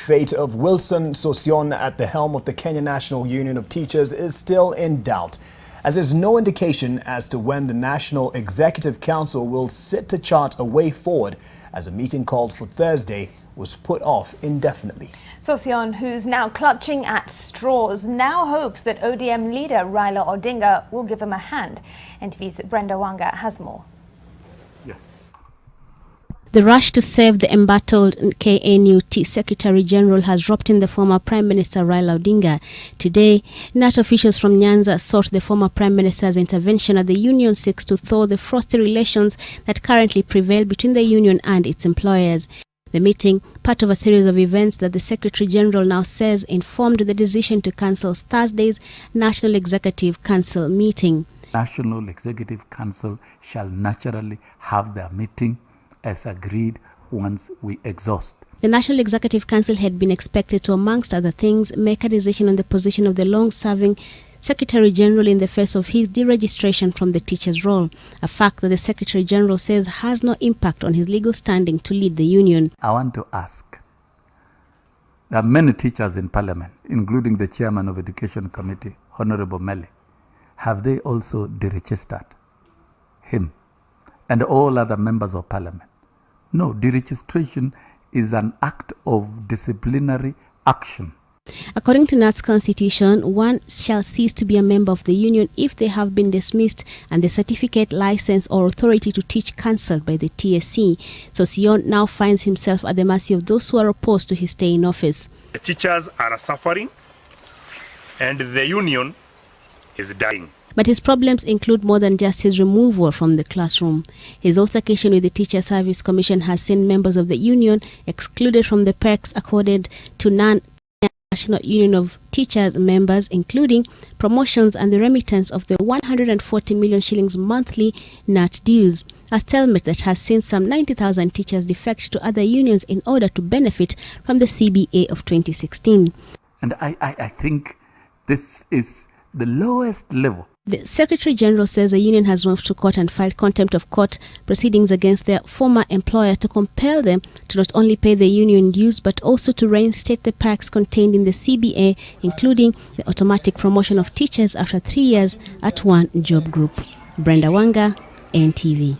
fate of Wilson Sossion at the helm of the Kenya National Union of Teachers is still in doubt, as there's no indication as to when the National Executive Council will sit to chart a way forward, as a meeting called for Thursday was put off indefinitely. Sossion, who's now clutching at straws, now hopes that ODM leader Raila Odinga will give him a hand. NTV's Brenda Wanga has more. Yes. The rush to save the embattled KNUT Secretary General has roped in the former Prime Minister Raila Odinga. Today, KNUT officials from Nyanza sought the former Prime Minister's intervention as the union seeks to thaw the frosty relations that currently prevail between the union and its employers. The meeting, part of a series of events that the Secretary General now says informed the decision to cancel Thursday's National Executive Council meeting. National Executive Council shall naturally have their meeting as agreed once we exhaust. The National Executive Council had been expected to, amongst other things, make a decision on the position of the long-serving Secretary General in the face of his deregistration from the teacher's role, a fact that the Secretary General says has no impact on his legal standing to lead the union. I want to ask, there are many teachers in Parliament, including the Chairman of Education Committee, Honorable Mele. Have they also deregistered him and all other members of Parliament? No, deregistration is an act of disciplinary action. According to KNUT's constitution, one shall cease to be a member of the union if they have been dismissed and the certificate, license or authority to teach cancelled by the TSC. Sossion now finds himself at the mercy of those who are opposed to his stay in office. The teachers are suffering and the union is dying. But his problems include more than just his removal from the classroom. His altercation with the Teacher Service Commission has seen members of the union excluded from the perks accorded to non-National Union of Teachers members, including promotions and the remittance of the 140 million shillings monthly KNUT dues, a stalemate that has seen some 90,000 teachers defect to other unions in order to benefit from the CBA of 2016. And I think this is the lowest level. The Secretary General says the union has moved to court and filed contempt of court proceedings against their former employer to compel them to not only pay the union dues but also to reinstate the perks contained in the CBA, including the automatic promotion of teachers after 3 years at one job group. Brenda Wanga, NTV.